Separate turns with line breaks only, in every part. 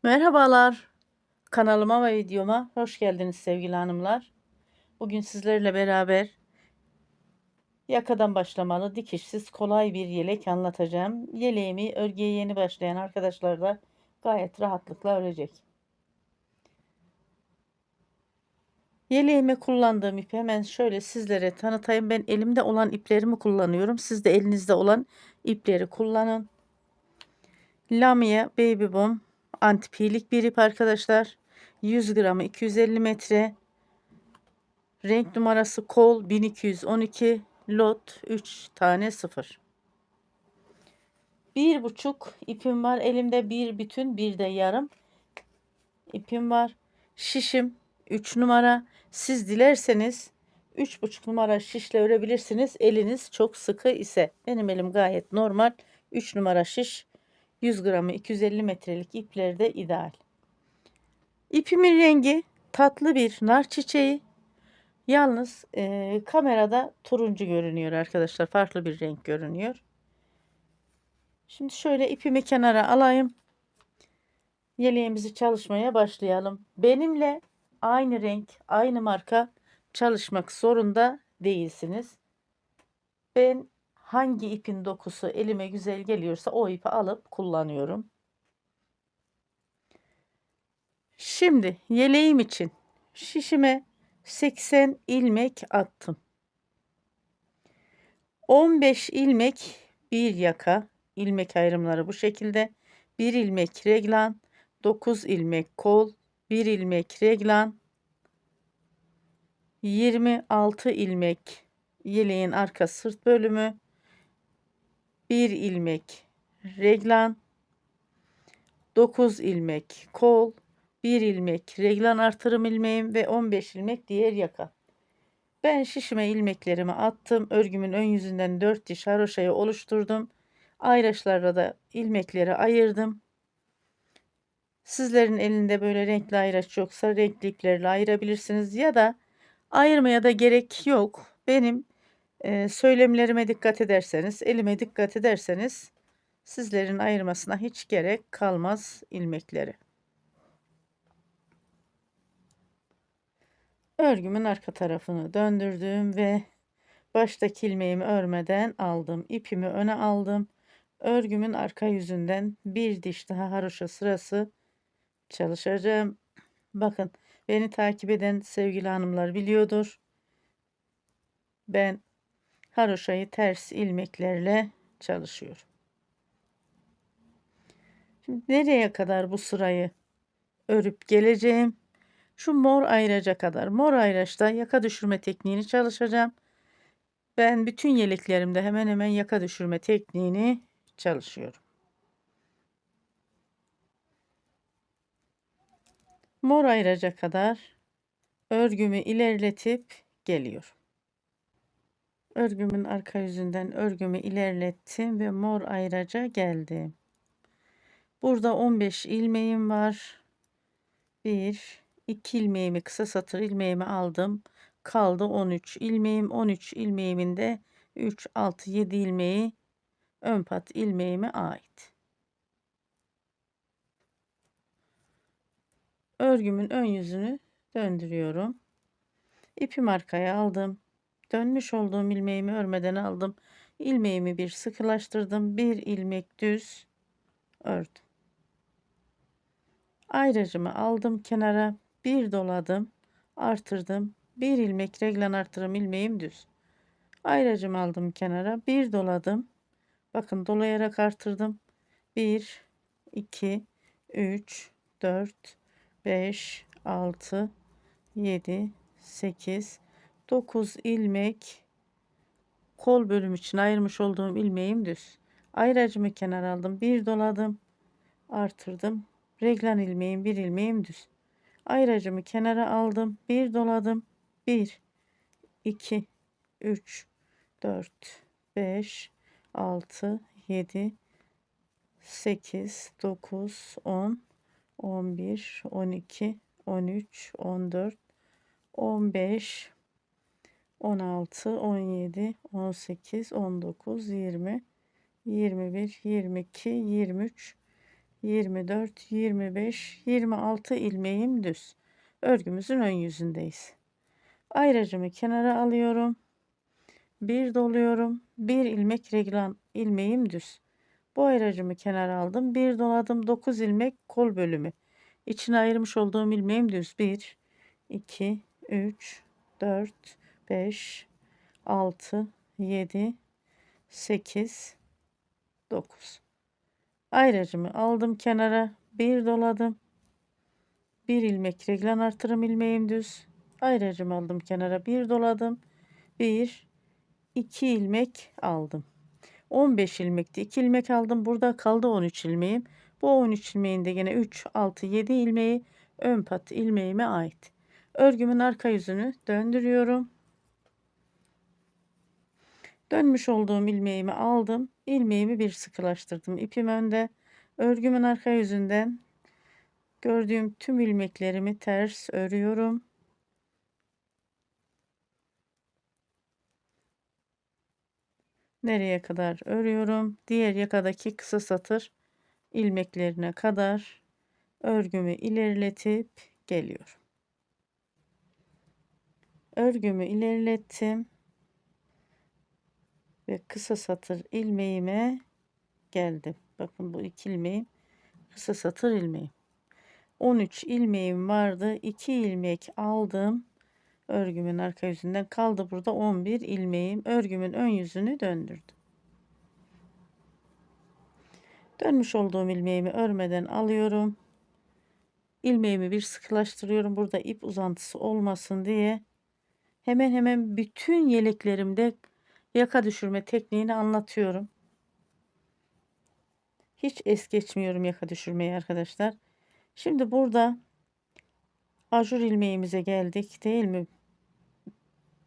Merhabalar, kanalıma ve videoma hoş geldiniz sevgili hanımlar. Bugün sizlerle beraber yakadan başlamalı, dikişsiz kolay bir yelek anlatacağım. Yeleğimi örgüye yeni başlayan arkadaşlar da gayet rahatlıkla örecek. Yeleğime kullandığım ipi hemen şöyle sizlere tanıtayım. Ben elimde olan iplerimi kullanıyorum. Siz de elinizde olan ipleri kullanın. Lamia Baby Boom antipilik bir ip arkadaşlar. 100 gramı 250 metre. Renk numarası kol 1212, lot 3 tane 0. 1,5 ipim var elimde, bir bütün bir de yarım ipim var. Şişim 3 numara. Siz dilerseniz 3,5 numara şişle örebilirsiniz, eliniz çok sıkı ise. Benim elim gayet normal. 3 numara şiş, 100 gramı 250 metrelik iplerde ideal. İpimin rengi tatlı bir nar çiçeği. Yalnız kamerada turuncu görünüyor arkadaşlar. Farklı bir renk görünüyor. Şimdi şöyle ipimi kenara alayım. Yeleğimizi çalışmaya başlayalım. Benimle aynı renk, aynı marka çalışmak zorunda değilsiniz. Ben hangi ipin dokusu elime güzel geliyorsa o ipi alıp kullanıyorum. Şimdi yeleğim için şişime 80 ilmek attım. 15 ilmek bir yaka, ilmek ayrımları bu şekilde. 1 ilmek reglan, 9 ilmek kol, 1 ilmek reglan, 26 ilmek yeleğin arka sırt bölümü, 1 ilmek reglan, 9 ilmek kol, 1 ilmek reglan artırım ilmeğim ve 15 ilmek diğer yaka. Ben şişime ilmeklerimi attım. Örgümün ön yüzünden 4 diş haroşayı oluşturdum. Ayraçlarla da ilmekleri ayırdım. Sizlerin elinde böyle renkli ayraç yoksa renkli iplerle ayırabilirsiniz ya da ayırmaya da gerek yok. Benim söylemlerime dikkat ederseniz, elime dikkat ederseniz sizlerin ayırmasına hiç gerek kalmaz ilmekleri. Örgümün arka tarafını döndürdüm ve baştaki ilmeğimi örmeden aldım. İpimi öne aldım. Örgümün arka yüzünden bir diş daha haroşa sırası çalışacağım. Bakın, beni takip eden sevgili hanımlar biliyordur. Ben haroşayı ters ilmeklerle çalışıyorum. Şimdi nereye kadar bu sırayı örüp geleceğim? Şu mor ayraca kadar. Mor ayraçta yaka düşürme tekniğini çalışacağım. Ben bütün yeleklerimde hemen hemen yaka düşürme tekniğini çalışıyorum. Mor ayraca kadar örgümü ilerletip geliyorum. Örgümün arka yüzünden örgümü ilerlettim ve mor ayraca geldim. Burada 15 ilmeğim var. 1 2 ilmeğimi, kısa satır ilmeğimi aldım. Kaldı 13 ilmeğim. 13 ilmeğimin de 3 6 7 ilmeği ön pat ilmeğime ait. Örgümün ön yüzünü döndürüyorum. İpimi arkaya aldım. Dönmüş olduğum ilmeğimi örmeden aldım. İlmeğimi bir sıkılaştırdım. Bir ilmek düz ördüm. Ayracımı aldım kenara. Bir doladım. Artırdım. Bir ilmek reglan artırım ilmeğim düz. Ayracımı aldım kenara. Bir doladım. Bakın, dolayarak artırdım. 1 2 3 4 5 6 7 8 9 ilmek kol bölüm için ayırmış olduğum ilmeğim düz. Ayracımı kenara aldım. Bir doladım. Artırdım. Reglan ilmeğim, bir ilmeğim düz. Ayracımı kenara aldım. Bir doladım. 1 2 3 4 5 6 7 8 9 10 11 12 13 14 15 16 17 18 19 20 21 22 23 24, 25, 26 ilmeğim düz. Örgümüzün ön yüzündeyiz. Ayracımı kenara alıyorum. Bir doluyorum. Bir ilmek reglan ilmeğim düz. Bu ayracımı kenara aldım. Bir doladım. 9 ilmek kol bölümü. İçine ayırmış olduğum ilmeğim düz. 1, 2, 3, 4, 5, 6, 7, 8, 9. Ayracımı aldım kenara. Bir doladım. Bir ilmek reglan artırım ilmeğim düz. Ayracımı aldım kenara. Bir doladım. Bir, iki ilmek aldım. 15 ilmekti. 2 ilmek aldım. Burada kaldı 13 ilmeğim. Bu 13 ilmeğin de yine 3, 6, 7 ilmeği ön pat ilmeğime ait. Örgümün arka yüzünü döndürüyorum. Dönmüş olduğum ilmeğimi aldım. İlmeğimi bir sıkılaştırdım. İpim önde. Örgümün arka yüzünden gördüğüm tüm ilmeklerimi ters örüyorum. Nereye kadar örüyorum? Diğer yakadaki kısa satır ilmeklerine kadar örgümü ilerletip geliyorum. Örgümü ilerlettim ve kısa satır ilmeğime geldim. Bakın bu iki ilmeğim kısa satır ilmeğim. 13 ilmeğim vardı. 2 ilmek aldım. Örgümün arka yüzünden kaldı burada 11 ilmeğim. Örgümün ön yüzünü döndürdüm. Dönmüş olduğum ilmeğimi örmeden alıyorum. İlmeğimi bir sıkılaştırıyorum. Burada ip uzantısı olmasın diye. Hemen hemen bütün yeleklerimde yaka düşürme tekniğini anlatıyorum. Hiç es geçmiyorum yaka düşürmeyi arkadaşlar. Şimdi burada ajur ilmeğimize geldik değil mi?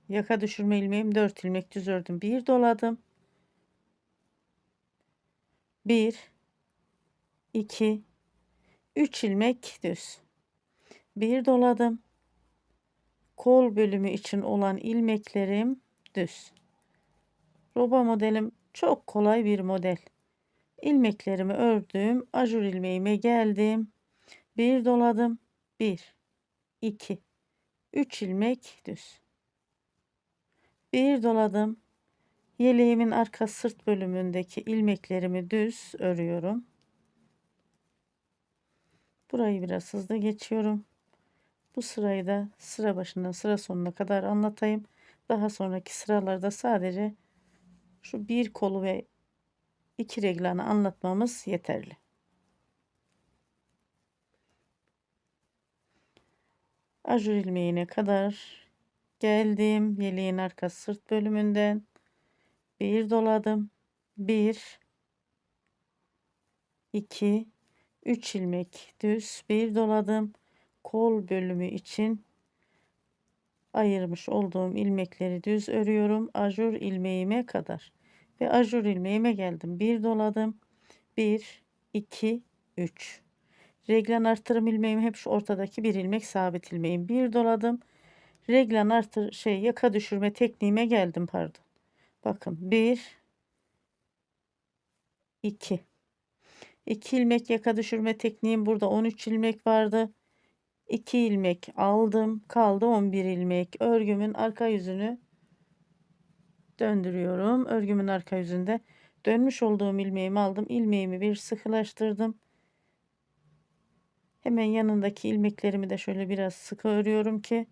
Yaka düşürme ilmeğim 4 ilmek düz ördüm. Bir doladım. 1, 2, 3 ilmek düz. Bir doladım. Kol bölümü için olan ilmeklerim düz. Roba modelim çok kolay bir model. İlmeklerimi ördüm. Ajur ilmeğime geldim. Bir doladım. 1, 2, 3 ilmek düz. Bir doladım. Yeleğimin arka sırt bölümündeki ilmeklerimi düz örüyorum. Burayı biraz hızlı geçiyorum. Bu sırayı da sıra başından sıra sonuna kadar anlatayım. Daha sonraki sıralarda sadece şu bir kolu ve iki reglanı anlatmamız yeterli. Ajur ilmeğine kadar geldim. Yeleğin arka sırt bölümünden bir doladım. 1, 2, 3 ilmek düz bir doladım. Kol bölümü için ayırmış olduğum ilmekleri düz örüyorum. Ajur ilmeğime kadar. Ve ajur ilmeğime geldim. Bir doladım. 1, 2, 3. Reglen artırım ilmeğim hep şu ortadaki bir ilmek sabit ilmeğim. Bir doladım. Reglen artır yaka düşürme tekniğime geldim pardon. Bakın 1, 2. 2 ilmek yaka düşürme tekniğim burada 13 ilmek vardı. 2 ilmek aldım. Kaldı 11 ilmek. Örgümün arka yüzünü döndürüyorum. Örgümün arka yüzünde dönmüş olduğum ilmeğimi aldım. İlmeğimi bir sıkılaştırdım. Hemen yanındaki ilmeklerimi de şöyle biraz sıkı örüyorum ki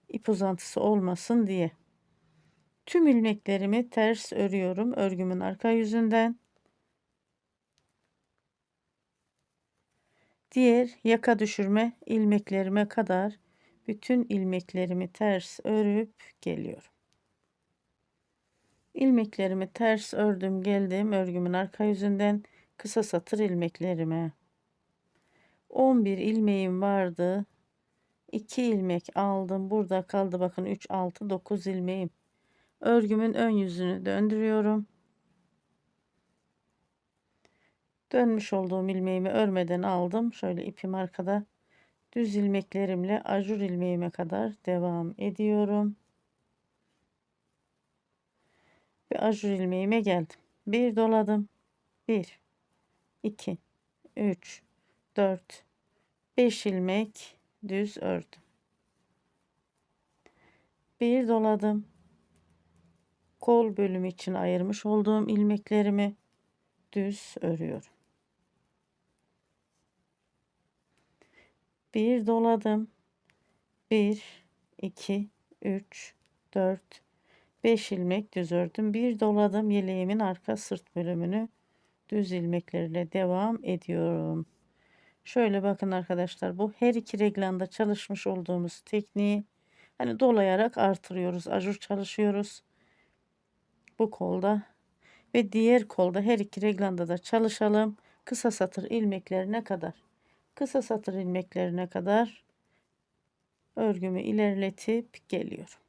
ip uzantısı olmasın diye. Tüm ilmeklerimi ters örüyorum örgümün arka yüzünden. Diğer yaka düşürme ilmeklerime kadar bütün ilmeklerimi ters örüp geliyorum. İlmeklerimi ters ördüm geldim örgümün arka yüzünden kısa satır ilmeklerime. 11 ilmeğim vardı. 2 ilmek aldım. Burada kaldı bakın 3, 6, 9 ilmeğim. Örgümün ön yüzünü döndürüyorum. Dönmüş olduğum ilmeğimi örmeden aldım. Şöyle ipim arkada. Düz ilmeklerimle ajur ilmeğime kadar devam ediyorum. Ve ajur ilmeğime geldim. Bir doladım. 1, 2, 3 4 5 ilmek düz ördüm. Bir doladım. Kol bölümü için ayırmış olduğum ilmeklerimi düz örüyorum. Bir doladım. 1 2 3 4 5 ilmek düz ördüm. Bir doladım, yeleğimin arka sırt bölümünü düz ilmeklerle devam ediyorum. Şöyle bakın arkadaşlar, bu her iki reglanda çalışmış olduğumuz tekniği hani dolayarak artırıyoruz. Ajur çalışıyoruz bu kolda ve diğer kolda, her iki reglanda da çalışalım. Kısa satır ilmeklerine kadar. Kısa satır ilmeklerine kadar örgümü ilerletip geliyorum.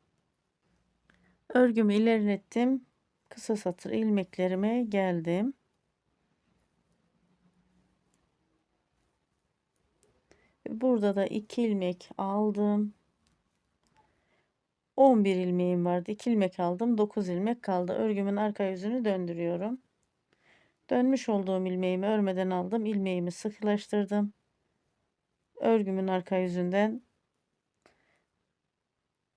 Örgümü ilerlettim. Kısa satır ilmeklerime geldim. Burada da 2 ilmek aldım. 11 ilmeğim vardı. 2 ilmek aldım. 9 ilmek kaldı. Örgümün arka yüzünü döndürüyorum. Dönmüş olduğum ilmeğimi örmeden aldım. İlmeğimi sıkılaştırdım. Örgümün arka yüzünden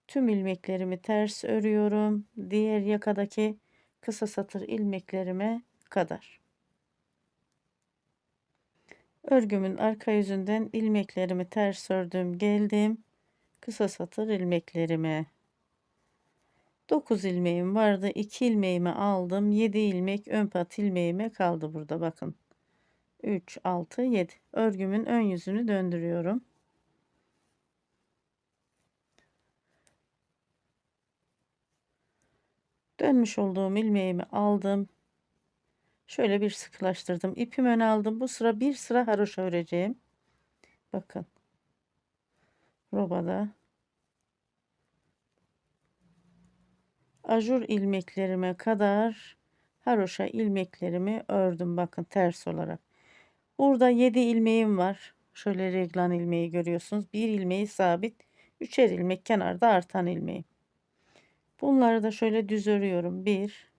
tüm ilmeklerimi ters örüyorum. Diğer yakadaki kısa satır ilmeklerime kadar. Örgümün arka yüzünden ilmeklerimi ters ördüm. Geldim kısa satır ilmeklerime. 9 ilmeğim vardı. 2 ilmeğimi aldım. 7 ilmek ön pat ilmeğime kaldı burada, bakın. 3 6 7. Örgümün ön yüzünü döndürüyorum. Dönmüş olduğum ilmeğimi aldım. Şöyle bir sıkılaştırdım. İpimi öne aldım. Bu sıra bir sıra haroşa öreceğim. Bakın. Robada ajur ilmeklerime kadar haroşa ilmeklerimi ördüm. Bakın, ters olarak. Burada 7 ilmeğim var. Şöyle reglan ilmeği görüyorsunuz. Bir ilmeği sabit. 3'er ilmek kenarda artan ilmeğim. Bunları da şöyle düz örüyorum. 1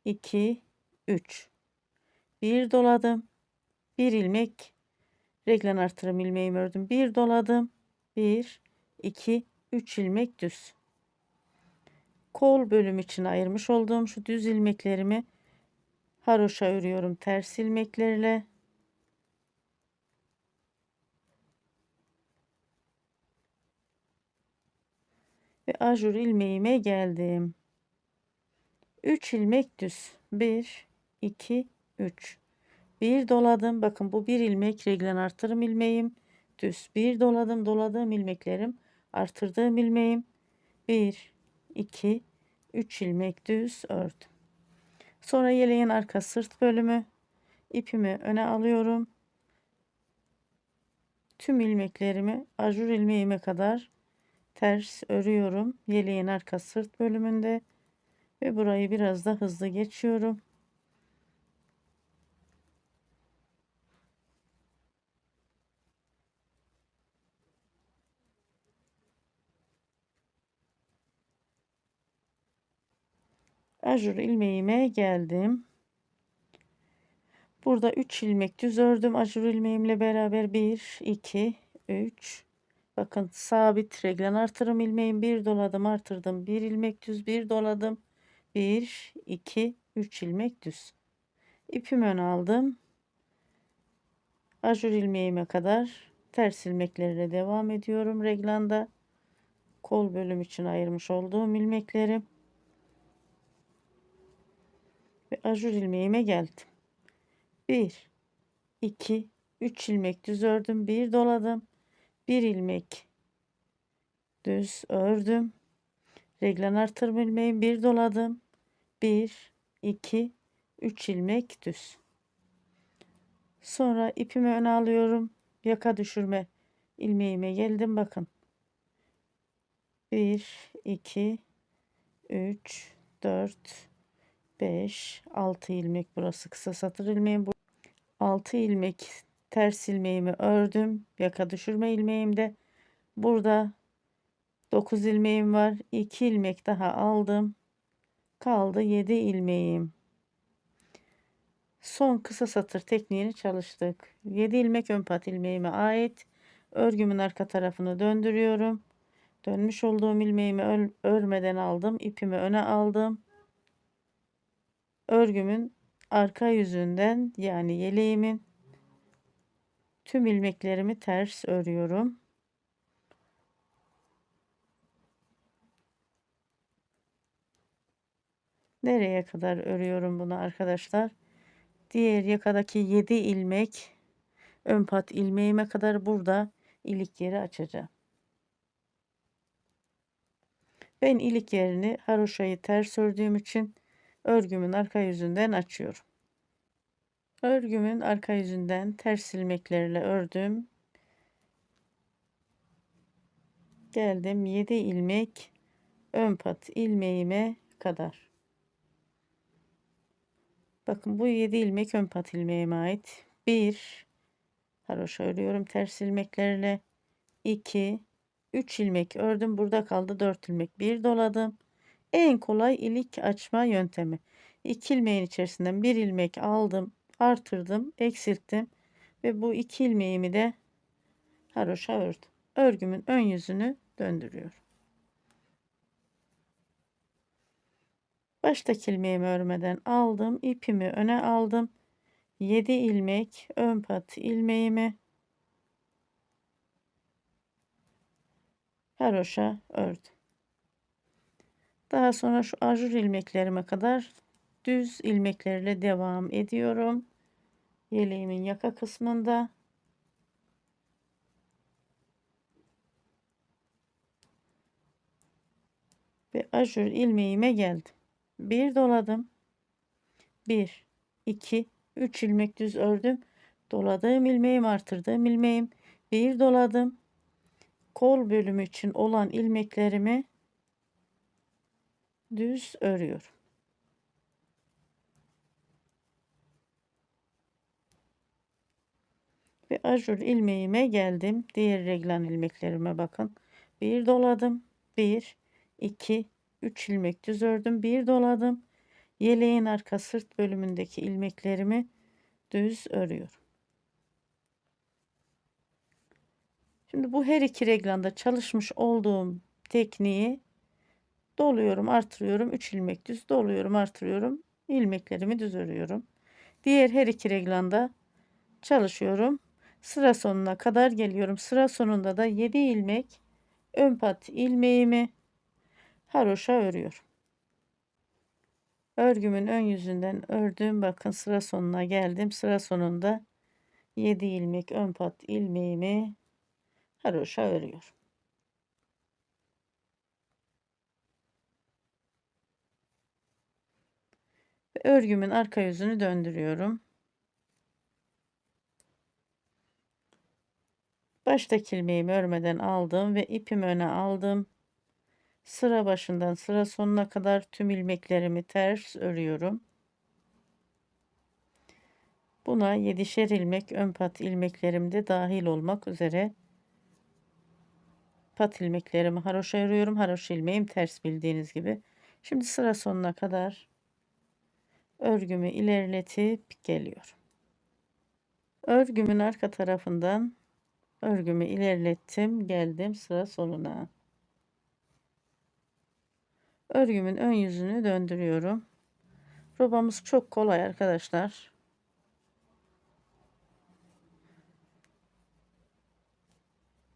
2 3. Bir doladım. Bir ilmek reglan artırım ilmeğimi ördüm. Bir doladım. 1 2 3 ilmek düz. Kol bölüm için ayırmış olduğum şu düz ilmeklerimi haroşa örüyorum ters ilmeklerle. Ve ajur ilmeğime geldim. 3 ilmek düz. 1 2 3. Bir doladım. Bakın, bu bir ilmek reglen artırım ilmeğim düz. Bir doladım. Doladığım ilmeklerim artırdığım ilmeğim. 1 2 3 ilmek düz ördüm. Sonra yeleğin arka sırt bölümü, ipimi öne alıyorum. Tüm ilmeklerimi ajur ilmeğime kadar ters örüyorum yeleğin arka sırt bölümünde ve burayı biraz da hızlı geçiyorum. Ajur ilmeğime geldim. Burada 3 ilmek düz ördüm ajur ilmeğimle beraber. 1 2 3. Bakın, sabit reglen artırım ilmeğim. Bir doladım, artırdım, bir ilmek düz, bir doladım, 1 2 3 ilmek düz. İpimi öne aldım. Ajur ilmeğime kadar ters ilmeklerle devam ediyorum reglanda. Kol bölüm için ayırmış olduğum ilmeklerim ve ajur ilmeğime geldim. 1 2 3 ilmek düz ördüm, bir doladım, bir ilmek düz ördüm, reglen artırma ilmeğim, bir doladım, 1 2 3 ilmek düz. Sonra ipimi öne alıyorum, yaka düşürme ilmeğime geldim. Bakın, 1 2 3 4 5 6 ilmek, burası kısa satır ilmeğim. Bu 6 ilmek ters ilmeğimi ördüm. Yaka düşürme ilmeğimde. Burada 9 ilmeğim var. 2 ilmek daha aldım. Kaldı 7 ilmeğim. son kısa satır tekniğini çalıştık. 7 ilmek ön pat ilmeğime ait örgümün arka tarafını döndürüyorum. Dönmüş olduğum ilmeğimi örmeden aldım. İpimi öne aldım. Örgümün arka yüzünden yani yeleğimin tüm ilmeklerimi ters örüyorum. Nereye kadar örüyorum bunu arkadaşlar? Diğer yakadaki 7 ilmek ön pat ilmeğime kadar burada ilik yeri açacağım. Ben ilik yerini haroşayı ters ördüğüm için örgümün arka yüzünden açıyorum. Örgümün arka yüzünden ters ilmeklerle ördüm. Geldim 7 ilmek ön pat ilmeğime kadar. Bakın bu 7 ilmek ön pat ilmeğime ait. 1 haroşa örüyorum ters ilmeklerle. 2 3 ilmek ördüm. Burada kaldı 4 ilmek. 1 doladım. En kolay ilik açma yöntemi. 2 ilmeğin içerisinden 1 ilmek aldım, artırdım, eksilttim ve bu 2 ilmeğimi de haroşa ördüm. Örgümün ön yüzünü döndürüyorum. Baştaki ilmeğimi örmeden aldım, ipimi öne aldım. 7 ilmek ön pat ilmeğimi haroşa ördüm. Daha sonra şu ajur ilmeklerime kadar düz ilmeklerle devam ediyorum. Yeleğimin yaka kısmında ve ajur ilmeğime geldim. Bir doladım. 1 2 3 ilmek düz ördüm. Doladığım ilmeğim, artırdığım ilmeğim. Bir doladım. Kol bölümü için olan ilmeklerimi düz örüyorum. Ve ajur ilmeğime geldim. Diğer reglan ilmeklerime bakın. Bir doladım. 1 2 3 ilmek düz ördüm. Bir doladım. Yeleğin arka sırt bölümündeki ilmeklerimi düz örüyorum. Şimdi bu her iki reglanda çalışmış olduğum tekniği doluyorum, artırıyorum. 3 ilmek düz doluyorum, artırıyorum. İlmeklerimi düz örüyorum. Diğer her iki reglanda çalışıyorum. Sıra sonuna kadar geliyorum. Sıra sonunda da 7 ilmek ön pat ilmeğimi haroşa örüyorum. Örgümün ön yüzünden ördüm. Bakın sıra sonuna geldim. Sıra sonunda 7 ilmek ön pat ilmeğimi haroşa örüyorum. Örgümün arka yüzünü döndürüyorum. Baştaki ilmeğimi örmeden aldım ve ipimi öne aldım. Sıra başından sıra sonuna kadar tüm ilmeklerimi ters örüyorum. Buna 7'şer ilmek ön pat ilmeklerim de dahil olmak üzere pat ilmeklerimi haroşa örüyorum. Haroşa ilmeğim ters bildiğiniz gibi. Şimdi sıra sonuna kadar örgümü ilerletip geliyorum. Örgümün arka tarafından örgümü ilerlettim, geldim sıra sonuna. Örgümün ön yüzünü döndürüyorum. Robamız çok kolay arkadaşlar.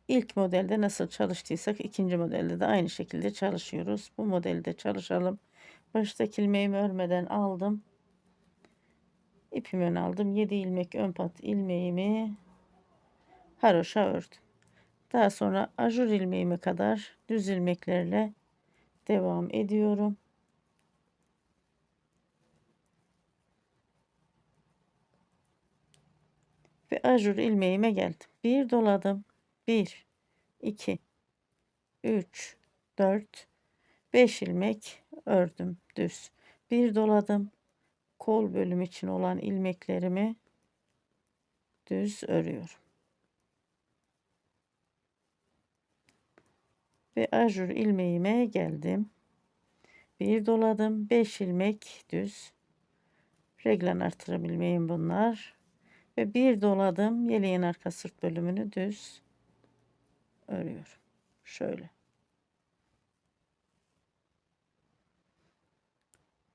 İlk modelde nasıl çalıştıysak ikinci modelde de aynı şekilde çalışıyoruz. Bu modelde çalışalım. Baştaki ilmeğimi örmeden aldım. İpimi ön aldım. 7 ilmek ön pat ilmeğimi haroşa ördüm. Daha sonra ajur ilmeğime kadar düz ilmeklerle devam ediyorum. Ve ajur ilmeğime geldim. Bir doladım. 1 2 3 4 5 ilmek ördüm düz. Bir doladım. Kol bölümü için olan ilmeklerimi düz örüyorum. Ve ajur ilmeğime geldim. Bir doladım. 5 ilmek düz. Reglen artırım ilmeğim bunlar. Ve bir doladım. Yeleğin arka sırt bölümünü düz örüyorum. Şöyle.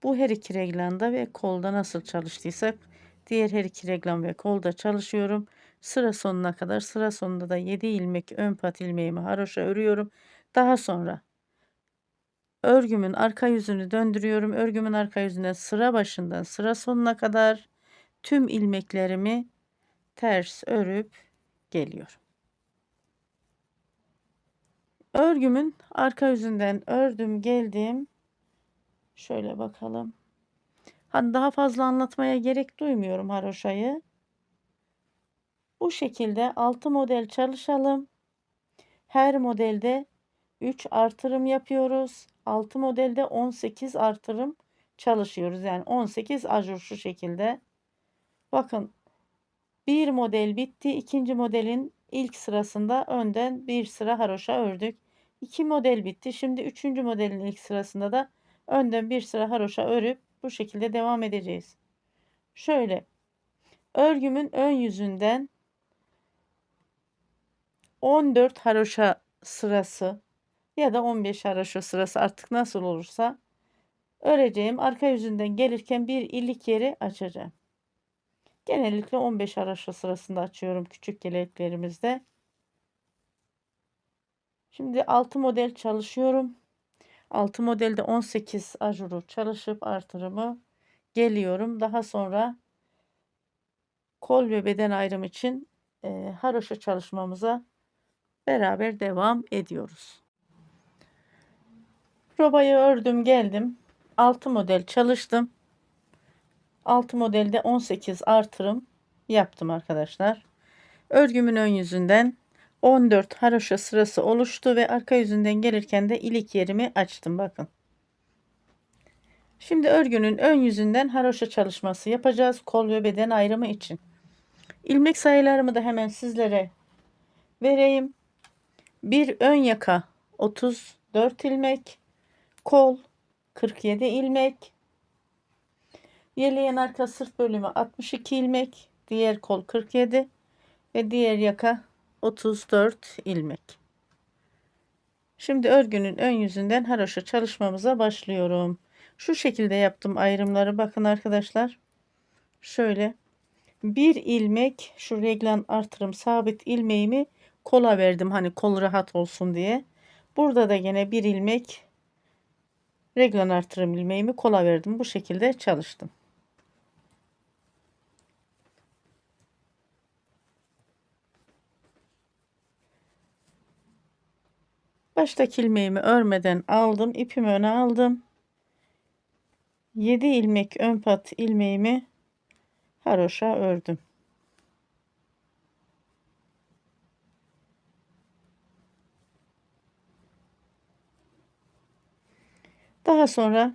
Bu her iki reglanda ve kolda nasıl çalıştıysak diğer her iki reglam ve kolda çalışıyorum. Sıra sonuna kadar, sıra sonunda da 7 ilmek ön pat ilmeğimi haroşa örüyorum. Daha sonra örgümün arka yüzünü döndürüyorum. Örgümün arka yüzünden sıra başından sıra sonuna kadar tüm ilmeklerimi ters örüp geliyorum. Örgümün arka yüzünden ördüm geldim. Şöyle bakalım. Hani daha fazla anlatmaya gerek duymuyorum haroşayı. Bu şekilde 6 model çalışalım. Her modelde 3 artırım yapıyoruz. 6 modelde 18 artırım çalışıyoruz. Yani 18 ajur şu şekilde. Bakın bir model bitti. İkinci modelin ilk sırasında önden bir sıra haroşa ördük. 2 model bitti. Şimdi 3. modelin ilk sırasında da önden bir sıra haroşa örüp bu şekilde devam edeceğiz. Şöyle örgümün ön yüzünden 14 haroşa sırası ya da 15 haroşa sırası artık nasıl olursa öreceğim. Arka yüzünden gelirken bir ilik yeri açacağım. Genellikle 15 haroşa sırasında açıyorum küçük yeleklerimizde. Şimdi 6 model çalışıyorum. 6 modelde 18 ajuru çalışıp artırımı geliyorum. Daha sonra kol ve beden ayrımı için haroşa çalışmamıza beraber devam ediyoruz. Robayı ördüm geldim. 6 model çalıştım. 6 modelde 18 artırım yaptım arkadaşlar. Örgümün ön yüzünden 14 haroşa sırası oluştu ve arka yüzünden gelirken de ilik yerimi açtım bakın. Şimdi örgünün ön yüzünden haroşa çalışması yapacağız kol ve beden ayrımı için. İlmek sayılarımı da hemen sizlere vereyim. Bir ön yaka 34 ilmek, kol 47 ilmek, yeleğin arka sırt bölümü 62 ilmek, diğer kol 47 ve diğer yaka 34 ilmek. Şimdi örgünün ön yüzünden haroşa çalışmamıza başlıyorum. Şu şekilde yaptım ayrımları. Bakın arkadaşlar. Şöyle bir ilmek şu reglan artırım sabit ilmeğimi kola verdim. Hani kol rahat olsun diye. Burada da yine bir ilmek reglan artırım ilmeğimi kola verdim. Bu şekilde çalıştım. Baştaki ilmeğimi örmeden aldım. İpimi öne aldım. 7 ilmek ön pat ilmeğimi haroşa ördüm. Daha sonra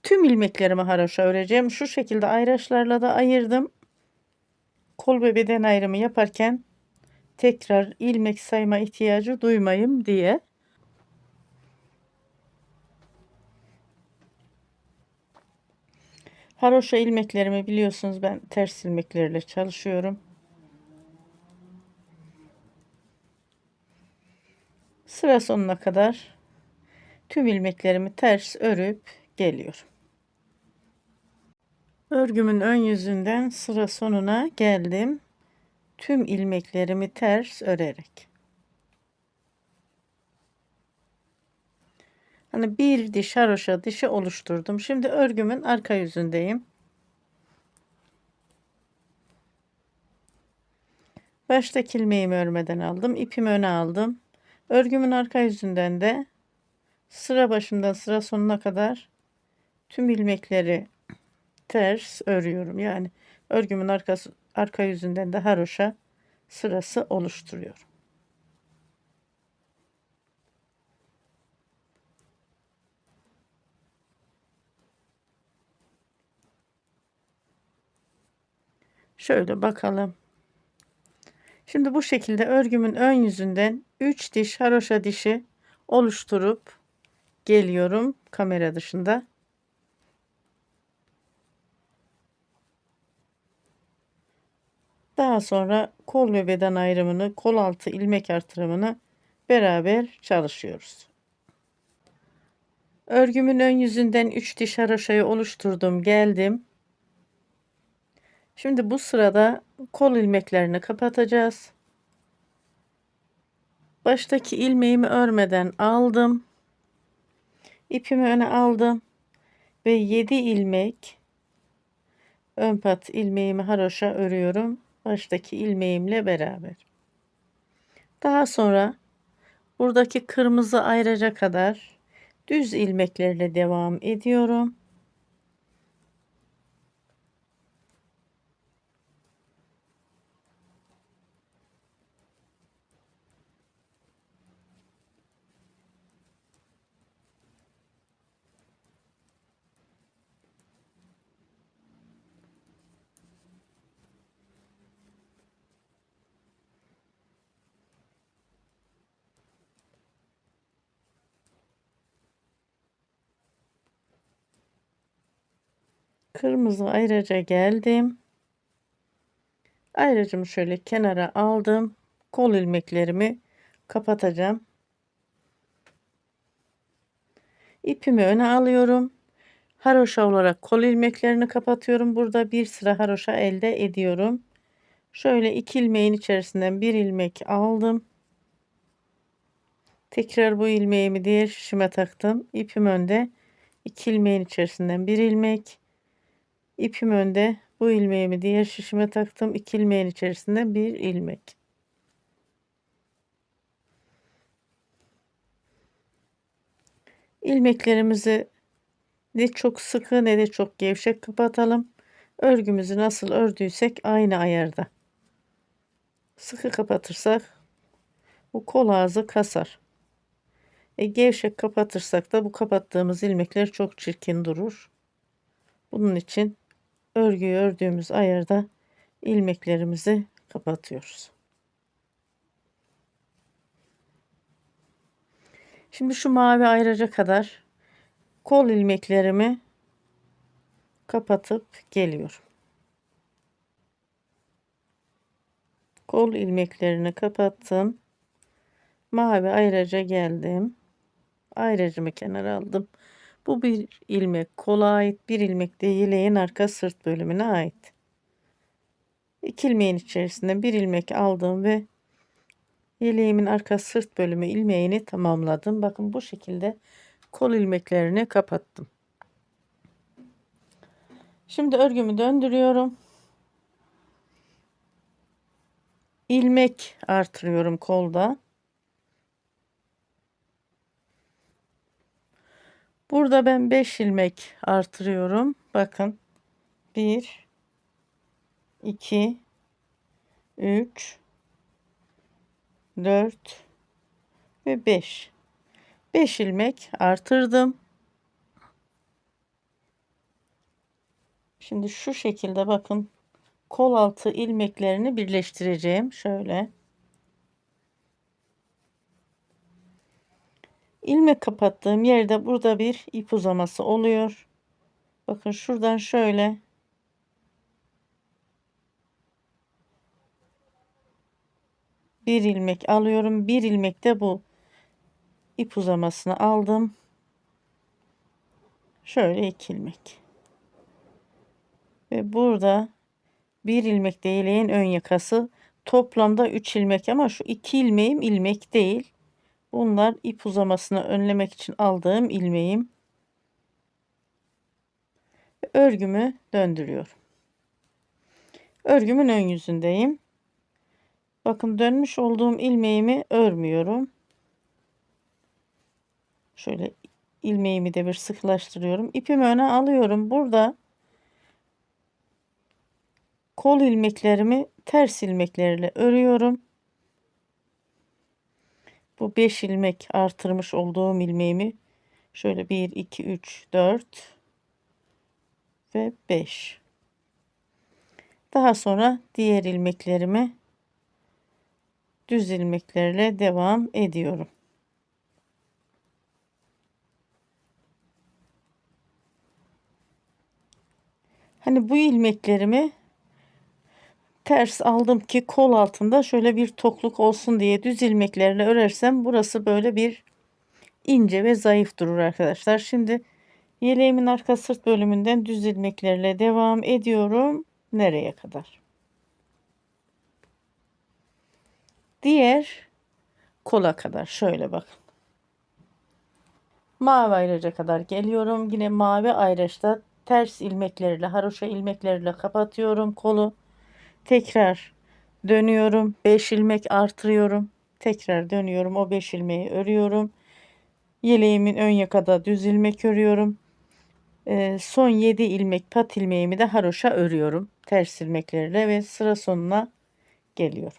tüm ilmeklerimi haroşa öreceğim. Şu şekilde ayraçlarla da ayırdım. Kol ve beden ayrımı yaparken tekrar ilmek sayma ihtiyacı duymayayım diye. Haroşa ilmeklerimi biliyorsunuz ben ters ilmeklerle çalışıyorum. Sıra sonuna kadar tüm ilmeklerimi ters örüp geliyorum. Örgümün ön yüzünden sıra sonuna geldim. Tüm ilmeklerimi ters örerek. Hani bir diş haroşa dişi oluşturdum. Şimdi örgümün arka yüzündeyim. Baştaki ilmeğimi örmeden aldım. İpimi öne aldım. Örgümün arka yüzünden de sıra başından sıra sonuna kadar tüm ilmekleri ters örüyorum. Yani örgümün arka yüzünden de haroşa sırası oluşturuyorum. Şöyle bakalım. Şimdi bu şekilde örgümün ön yüzünden 3 diş haroşa dişi oluşturup geliyorum kamera dışında. Daha sonra kol ve beden ayrımını, kol altı ilmek artırımını beraber çalışıyoruz. Örgümün ön yüzünden 3 diş haroşayı oluşturdum, geldim. Şimdi bu sırada kol ilmeklerini kapatacağız. Baştaki ilmeğimi örmeden aldım. İpimi öne aldım ve 7 ilmek ön pat ilmeğimi haroşa örüyorum. Baştaki ilmeğimle beraber. Daha sonra buradaki kırmızı ayraca kadar düz ilmeklerle devam ediyorum. Kırmızı ayraca geldim. Ayracımı şöyle kenara aldım. Kol ilmeklerimi kapatacağım. İpimi öne alıyorum. Haroşa olarak kol ilmeklerini kapatıyorum. Burada bir sıra haroşa elde ediyorum. Şöyle 2 ilmeğin içerisinden bir ilmek aldım. Tekrar bu ilmeğimi diğer şişime taktım. İpim önde. 2 ilmeğin içerisinden bir ilmek. İpim önde. Bu ilmeğimi diğer şişime taktım. 2 ilmeğin içerisinden bir ilmek. İlmeklerimizi ne çok sıkı ne de çok gevşek kapatalım. Örgümüzü nasıl ördüysek aynı ayarda. Sıkı kapatırsak bu kol ağzı kasar. Gevşek kapatırsak da bu kapattığımız ilmekler çok çirkin durur. Bunun için örgüyü ördüğümüz ayarda ilmeklerimizi kapatıyoruz. Şimdi şu mavi ayraca kadar kol ilmeklerimi kapatıp geliyorum. Kol ilmeklerini kapattım. Mavi ayraca geldim. Ayracımı kenara aldım. Bu bir ilmek kola ait, bir ilmek de yeleğin arka sırt bölümüne ait. 2 ilmeğin içerisinde bir ilmek aldım ve yeleğimin arka sırt bölümü ilmeğini tamamladım. Bakın bu şekilde kol ilmeklerini kapattım. Şimdi örgümü döndürüyorum. İlmek artırıyorum kolda. Burada ben 5 ilmek artırıyorum. Bakın 1 2 3 4 ve 5. 5 ilmek artırdım. Şimdi şu şekilde bakın kol altı ilmeklerini birleştireceğim. Şöyle. İlmek kapattığım yerde burada bir ip uzaması oluyor. Bakın şuradan şöyle bir ilmek alıyorum. Bir ilmek de bu ip uzamasını aldım. Şöyle 2 ilmek. Ve burada bir ilmek de yeleğin ön yakası. Toplamda 3 ilmek ama şu 2 ilmeğim ilmek değil. Bunlar ip uzamasını önlemek için aldığım ilmeğim. Örgümü döndürüyorum. Örgümün ön yüzündeyim. Bakın dönmüş olduğum ilmeğimi örmüyorum. Şöyle ilmeğimi de bir sıklaştırıyorum. İpimi öne alıyorum. Burada kol ilmeklerimi ters ilmeklerle örüyorum. Bu 5 ilmek artırmış olduğum ilmeğimi şöyle 1 2 3 4 ve 5. Daha sonra diğer ilmeklerimi düz ilmeklerle devam ediyorum. Hani bu ilmeklerimi ters aldım ki kol altında şöyle bir tokluk olsun diye düz ilmeklerle örersem burası böyle bir ince ve zayıf durur arkadaşlar. Şimdi yeleğimin arka sırt bölümünden düz ilmeklerle devam ediyorum. Nereye kadar? Diğer kola kadar. Şöyle bakın. Mavi ayraca kadar geliyorum. Yine mavi ayraçta ters ilmeklerle, haroşa ilmekleriyle kapatıyorum kolu. Tekrar dönüyorum. 5 ilmek artırıyorum. Tekrar dönüyorum. O 5 ilmeği örüyorum. Yeleğimin ön yakada düz ilmek örüyorum. Son 7 ilmek pat ilmeğimi de haroşa örüyorum. Ters ilmeklerle ve sıra sonuna geliyorum.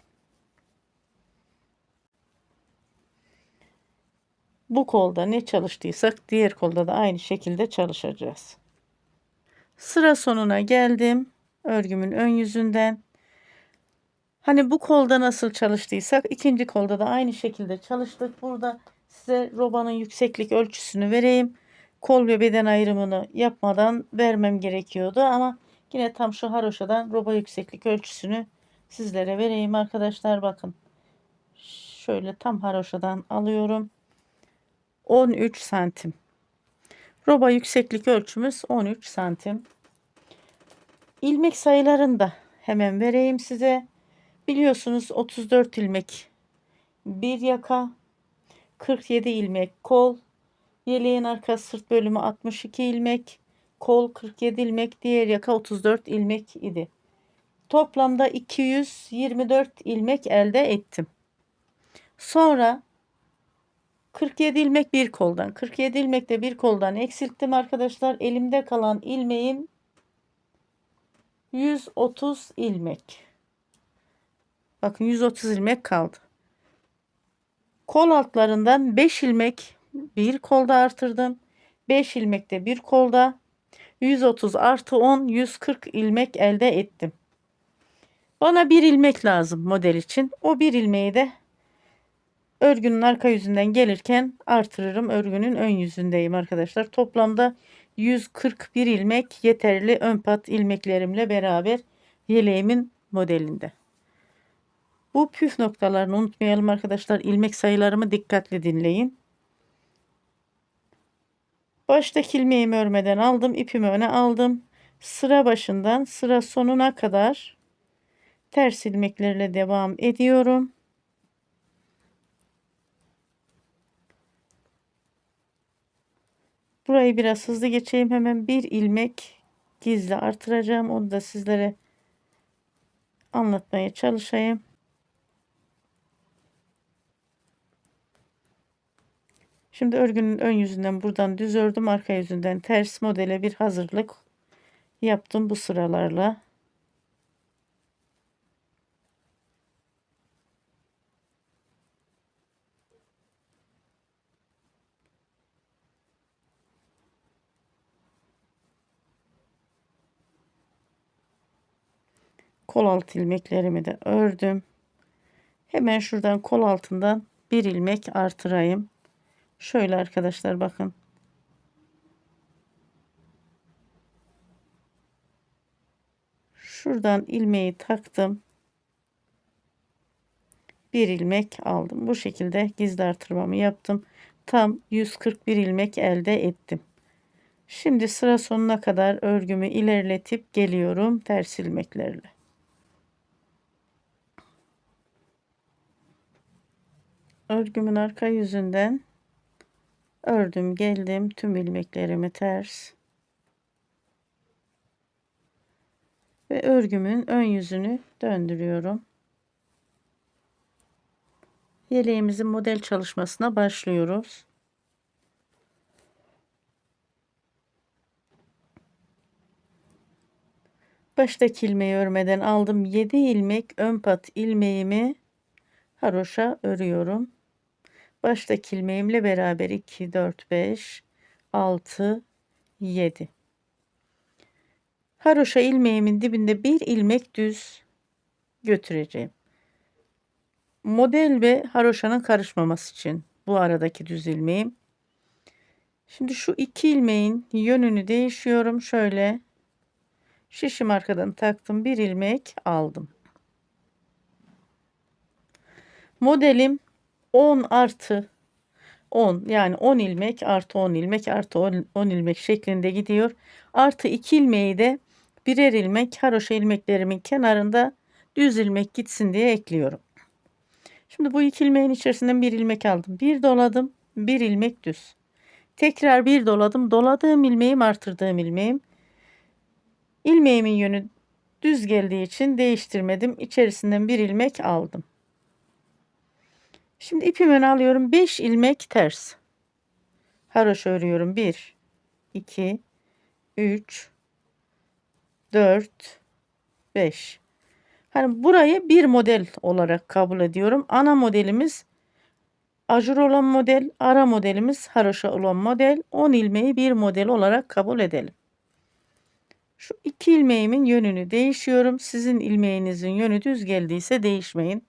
Bu kolda ne çalıştıysak diğer kolda da aynı şekilde çalışacağız. Sıra sonuna geldim. Örgümün ön yüzünden. Hani bu kolda nasıl çalıştıysak ikinci kolda da aynı şekilde çalıştık. Burada size robanın yükseklik ölçüsünü vereyim. Kol ve beden ayrımını yapmadan vermem gerekiyordu ama yine tam şu haroşadan roba yükseklik ölçüsünü sizlere vereyim arkadaşlar. Bakın şöyle tam haroşadan alıyorum. 13 santim. Roba yükseklik ölçümüz 13 santim. İlmek sayılarını da hemen vereyim size. Biliyorsunuz 34 ilmek bir yaka, 47 ilmek kol, yeleğin arka sırt bölümü 62 ilmek, kol 47 ilmek, diğer yaka 34 ilmek idi. Toplamda 224 ilmek elde ettim. Sonra 47 ilmek bir koldan, 47 ilmek de bir koldan eksilttim arkadaşlar. Elimde kalan ilmeğim 130 ilmek. Bakın 130 ilmek kaldı. Kol altlarından 5 ilmek bir kolda artırdım. 5 ilmek de bir kolda. 130 artı 10 140 ilmek elde ettim. Bana bir ilmek lazım model için. O bir ilmeği de örgünün arka yüzünden gelirken artırırım. Örgünün ön yüzündeyim arkadaşlar. Toplamda 141 ilmek yeterli ön pat ilmeklerimle beraber yeleğimin modelinde. Bu püf noktalarını unutmayalım arkadaşlar. İlmek sayılarımı dikkatli dinleyin. Baştaki ilmeğimi örmeden aldım. İpimi öne aldım. Sıra başından sıra sonuna kadar ters ilmeklerle devam ediyorum. Burayı biraz hızlı geçeyim. Hemen bir ilmek gizli artıracağım. Onu da sizlere anlatmaya çalışayım. Şimdi örgünün ön yüzünden buradan düz ördüm. Arka yüzünden ters modele bir hazırlık yaptım bu sıralarla. Kol altı ilmeklerimi de ördüm. Hemen şuradan kol altından bir ilmek artırayım. Şöyle arkadaşlar bakın. Şuradan ilmeği taktım. Bir ilmek aldım. Bu şekilde gizli artırmamı yaptım. Tam 141 ilmek elde ettim. Şimdi sıra sonuna kadar örgümü ilerletip geliyorum ters ilmeklerle. Örgümün arka yüzünden ördüm geldim, tüm ilmeklerimi ters ve örgümün ön yüzünü döndürüyorum. Yeleğimizin model çalışmasına başlıyoruz. Baştaki ilmeği örmeden aldım. 7 ilmek ön pat ilmeğimi haroşa örüyorum. Baştaki ilmeğimle beraber 2, 4, 5, 6, 7. Haroşa ilmeğimin dibinde bir ilmek düz götüreceğim. Model ve haroşanın karışmaması için bu aradaki düz ilmeğim. Şimdi şu iki ilmeğin yönünü değişiyorum. Şöyle şişim arkadan taktım. Bir ilmek aldım. Modelim 10 artı 10, yani 10 ilmek artı 10 ilmek artı 10 ilmek şeklinde gidiyor. Artı 2 ilmeği de birer ilmek haroşa ilmeklerimin kenarında düz ilmek gitsin diye ekliyorum. Şimdi bu 2 ilmeğin içerisinden bir ilmek aldım. Bir doladım, bir ilmek düz. Tekrar bir doladım. Doladığım ilmeğim artırdığım ilmeğim. İlmeğimin yönü düz geldiği için değiştirmedim. İçerisinden bir ilmek aldım. Şimdi ipimi öne alıyorum. 5 ilmek ters. Haroşa örüyorum. 1, 2, 3, 4, 5. Hani burayı bir model olarak kabul ediyorum. Ana modelimiz ajur olan model, ara modelimiz haroşa olan model. 10 ilmeği bir model olarak kabul edelim. Şu 2 ilmeğimin yönünü değişiyorum. Sizin ilmeğinizin yönü düz geldiyse değişmeyin.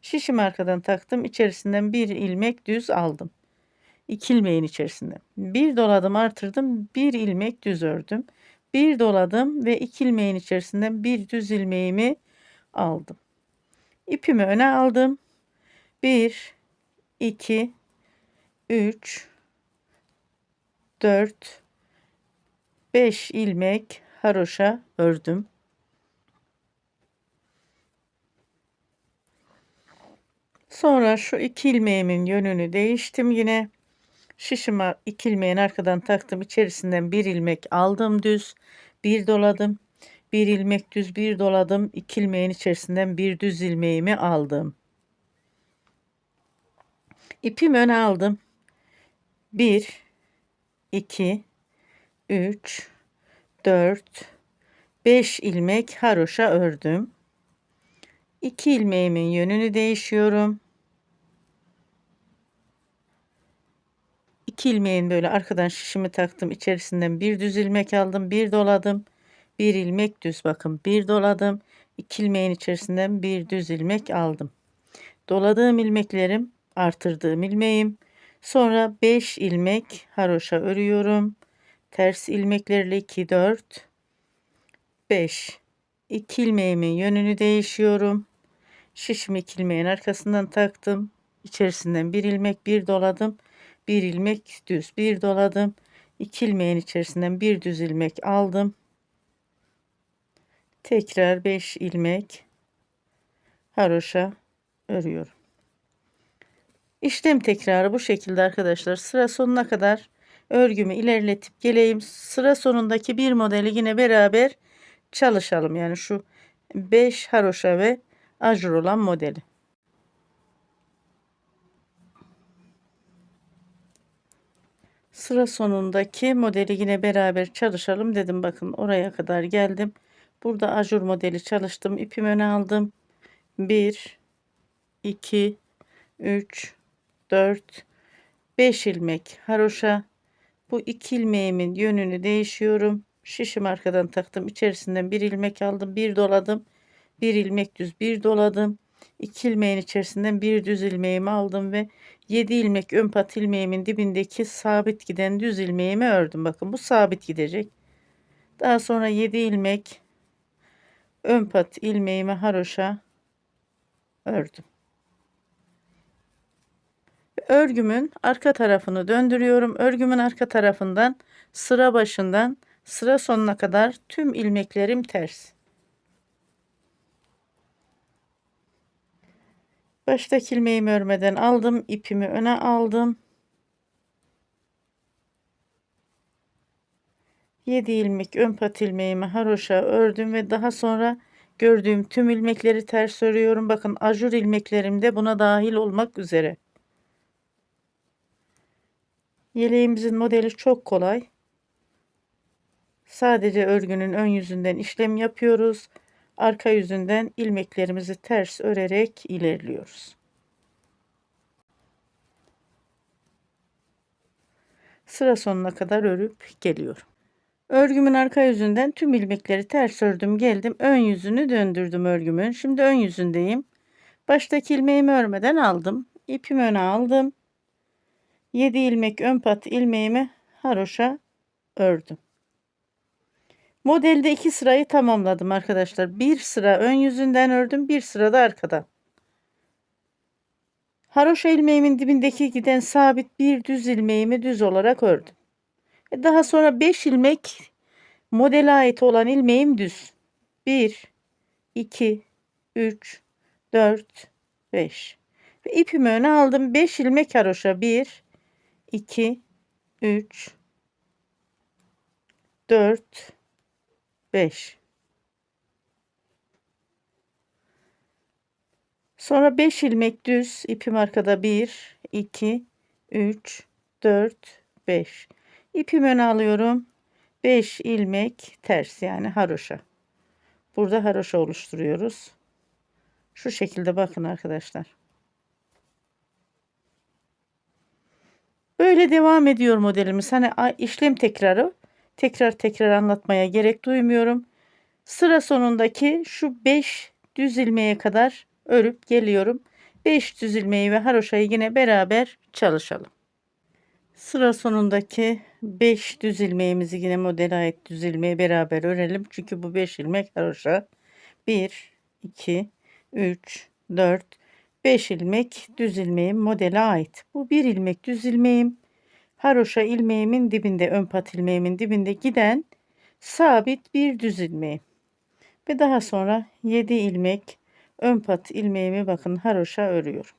Şişimi arkadan taktım. İçerisinden bir ilmek düz aldım. 2 ilmeğin içerisinde. Bir doladım, artırdım. Bir ilmek düz ördüm. Bir doladım ve 2 ilmeğin içerisinden bir düz ilmeğimi aldım. İpimi öne aldım. 1, 2, 3, 4, 5 ilmek haroşa ördüm. Sonra şu 2 ilmeğimin yönünü değiştim yine. Şişime 2 ilmeğin arkadan taktım. İçerisinden bir ilmek aldım düz. Bir doladım. Bir ilmek düz, bir doladım. 2 ilmeğin içerisinden bir düz ilmeğimi aldım. İpimi öne aldım. 1, 2, 3, 4, 5 ilmek haroşa ördüm. 2 ilmeğimin yönünü değişiyorum. 2 ilmeğin böyle arkadan şişimi taktım. İçerisinden bir düz ilmek aldım. Bir doladım. Bir ilmek düz, bakın, bir doladım. 2 ilmeğin içerisinden bir düz ilmek aldım. Doladığım ilmeklerim artırdığım ilmeğim. Sonra 5 ilmek haroşa örüyorum. Ters ilmeklerle 2, 4, 5. 2 ilmeğimin yönünü değişiyorum. Şişimi 2 ilmeğin arkasından taktım. İçerisinden bir ilmek, bir doladım. Bir ilmek düz, bir doladım. 2 ilmeğin içerisinden bir düz ilmek aldım. Tekrar 5 ilmek haroşa örüyorum. İşlem tekrarı bu şekilde arkadaşlar. Sıra sonuna kadar örgümü ilerletip geleyim. Sıra sonundaki bir modeli yine beraber çalışalım. Yani şu 5 haroşa ve ajur olan modeli. Sıra sonundaki modeli yine beraber çalışalım dedim. Bakın oraya kadar geldim. Burada ajur modeli çalıştım. İpimi öne aldım. 1, 2, 3, 4, 5 ilmek haroşa. Bu 2 ilmeğimin yönünü değişiyorum. Şişim arkadan taktım. İçerisinden bir ilmek aldım. Bir doladım. Bir ilmek düz, bir doladım. 2 ilmeğin içerisinden bir düz ilmeğimi aldım ve 7 ilmek ön pat ilmeğimin dibindeki sabit giden düz ilmeğimi ördüm. Bakın bu sabit gidecek. Daha sonra 7 ilmek ön pat ilmeğimi haroşa ördüm. Örgümün arka tarafını döndürüyorum. Örgümün arka tarafından sıra başından sıra sonuna kadar tüm ilmeklerim ters. Baştaki ilmeğimi örmeden aldım. İpimi öne aldım. 7 ilmek ön pat ilmeğimi haroşa ördüm ve daha sonra gördüğüm tüm ilmekleri ters örüyorum. Bakın ajur ilmeklerim de buna dahil olmak üzere. Yeleğimizin modeli çok kolay. Sadece örgünün ön yüzünden işlem yapıyoruz. Arka yüzünden ilmeklerimizi ters örerek ilerliyoruz. Sıra sonuna kadar örüp geliyorum. Örgümün arka yüzünden tüm ilmekleri ters ördüm, geldim. Ön yüzünü döndürdüm örgümün. Şimdi ön yüzündeyim. Baştaki ilmeğimi örmeden aldım. İpimi öne aldım. 7 ilmek ön pat ilmeğimi haroşa ördüm. Modelde 2 sırayı tamamladım arkadaşlar. Bir sıra ön yüzünden ördüm, bir sıra da arkadan. Haroşa ilmeğimin dibindeki giden sabit bir düz ilmeğimi düz olarak ördüm. Daha sonra 5 ilmek modele ait olan ilmeğim düz. 1, 2, 3, 4, 5. Ve ipimi öne aldım. 5 ilmek haroşa. 1, 2, 3, 4, 5. Sonra 5 ilmek düz, ipim arkada. 1, 2, 3, 4, 5. İpimi öne alıyorum. 5 ilmek ters, yani haroşa. Burada haroşa oluşturuyoruz. Şu şekilde bakın arkadaşlar. Böyle devam ediyor modelimiz. Hani işlem tekrarı, tekrar anlatmaya gerek duymuyorum. Sıra sonundaki şu 5 düz ilmeğe kadar örüp geliyorum. 5 düz ilmeği ve haroşayı yine beraber çalışalım. Sıra sonundaki 5 düz ilmeğimizi yine modele ait düz ilmeği beraber örelim. Çünkü bu 5 ilmek haroşa. 1, 2, 3, 4, 5 ilmek düz ilmeğim modele ait. Bu 1 ilmek düz ilmeğim. Haroşa ilmeğimin dibinde, ön pat ilmeğimin dibinde giden sabit bir düz ilmeğim. Ve daha sonra 7 ilmek ön pat ilmeğimi bakın haroşa örüyorum.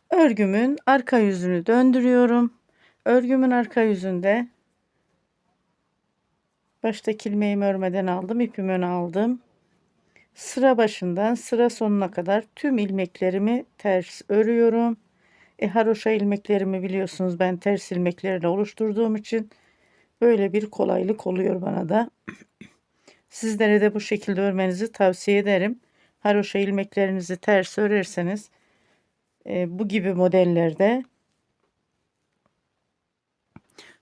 Örgümün arka yüzünü döndürüyorum. Örgümün arka yüzünde baştaki ilmeğimi örmeden aldım, ipimi öne aldım. Sıra başından sıra sonuna kadar tüm ilmeklerimi ters örüyorum. Haroşa ilmeklerimi biliyorsunuz ben ters ilmeklerle oluşturduğum için böyle bir kolaylık oluyor bana da. Sizlere de bu şekilde örmenizi tavsiye ederim. Haroşa ilmeklerinizi ters örerseniz bu gibi modellerde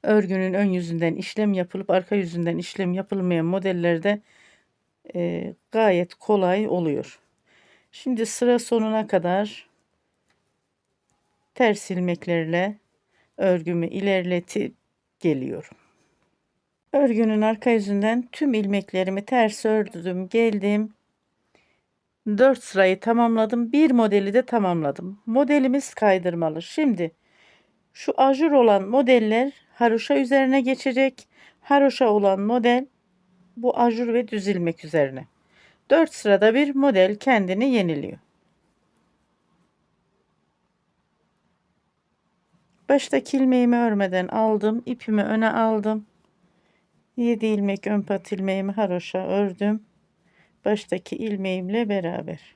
örgünün ön yüzünden işlem yapılıp arka yüzünden işlem yapılmayan modellerde gayet kolay oluyor. Şimdi sıra sonuna kadar ters ilmeklerle örgümü ilerletip geliyorum. Örgünün arka yüzünden tüm ilmeklerimi ters ördüm, geldim. 4 sırayı tamamladım. Bir modeli de tamamladım. Modelimiz kaydırmalı. Şimdi şu ajur olan modeller haroşa üzerine geçecek. Haroşa olan model bu ajur ve düz ilmek üzerine. 4 sırada bir model kendini yeniliyor. Baştaki ilmeğimi örmeden aldım. İpimi öne aldım. 7 ilmek ön pat ilmeğimi haroşa ördüm. Baştaki ilmeğimle beraber.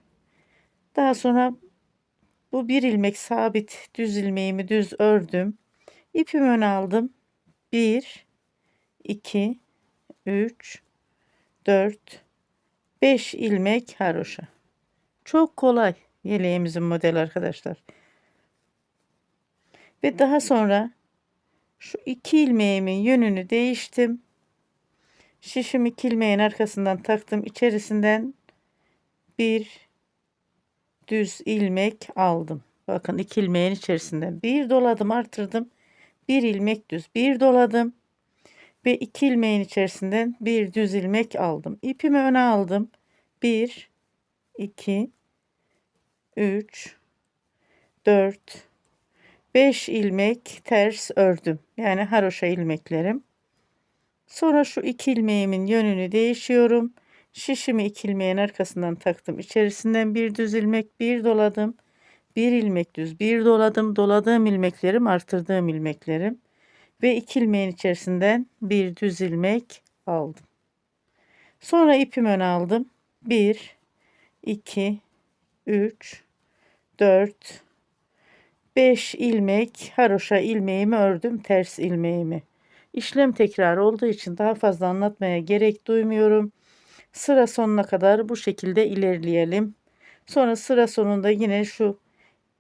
Daha sonra bu bir ilmek sabit düz ilmeğimi düz ördüm. İpimi öne aldım. 1, 2, 3, 4, 5 ilmek haroşa. Çok kolay yeleğimizin modeli arkadaşlar. Ve daha sonra şu 2 ilmeğimin yönünü değiştim. Şişim 2 ilmeğin arkasından taktım. İçerisinden bir düz ilmek aldım. Bakın 2 ilmeğin içerisinden bir doladım, artırdım. Bir ilmek düz, bir doladım ve 2 ilmeğin içerisinden bir düz ilmek aldım. İpimi öne aldım. 1, 2, 3, 4, 5 ilmek ters ördüm. Yani haroşa ilmeklerim. Sonra şu 2 ilmeğimin yönünü değişiyorum. Şişimi 2 ilmeğin arkasından taktım. İçerisinden bir düz ilmek, bir doladım. Bir ilmek düz, bir doladım. Doladığım ilmeklerim artırdığım ilmeklerim. Ve 2 ilmeğin içerisinden bir düz ilmek aldım. Sonra ipimi öne aldım. 1, 2, 3, 4, 5 ilmek haroşa ilmeğimi ördüm, ters ilmeğimi. İşlem tekrar olduğu için daha fazla anlatmaya gerek duymuyorum. Sıra sonuna kadar bu şekilde ilerleyelim. Sonra sıra sonunda yine şu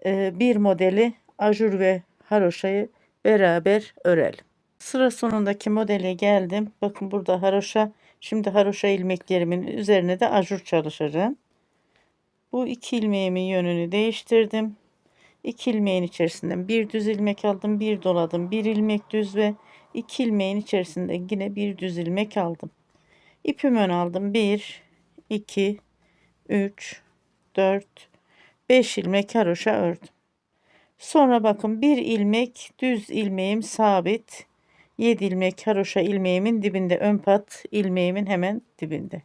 bir modeli ajur ve haroşayı beraber örelim. Sıra sonundaki modele geldim. Bakın burada haroşa. Şimdi haroşa ilmeklerimin üzerine de ajur çalışacağım. Bu 2 ilmeğimin yönünü değiştirdim. 2 ilmeğin içerisinden bir düz ilmek aldım, bir doladım, bir ilmek düz ve 2 ilmeğin içerisinde yine bir düz ilmek aldım. İpimi ön aldım. 1, 2, 3, 4, 5 ilmek haroşa ördüm. Sonra bakın bir ilmek düz ilmeğim sabit. 7 ilmek haroşa ilmeğimin dibinde, ön pat ilmeğimin hemen dibinde.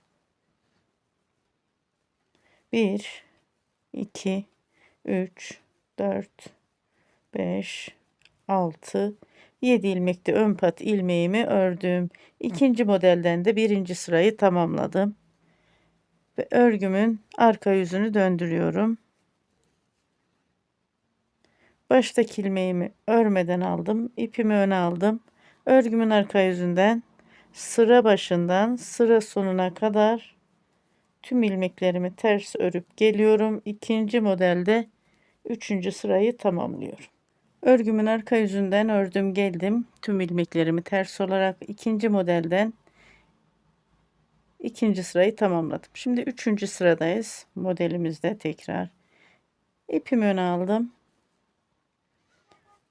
1, 2, 3, 4, 5, 6, 7 ilmekte ön pat ilmeğimi ördüm. İkinci modelden de birinci sırayı tamamladım. Ve örgümün arka yüzünü döndürüyorum. Baştaki ilmeğimi örmeden aldım. İpimi öne aldım. Örgümün arka yüzünden sıra başından sıra sonuna kadar tüm ilmeklerimi ters örüp geliyorum. İkinci modelde üçüncü sırayı tamamlıyorum. Örgümün arka yüzünden ördüm geldim. Tüm ilmeklerimi ters olarak ikinci modelden ikinci sırayı tamamladım. Şimdi üçüncü sıradayız. Modelimizde tekrar. İpimi öne aldım.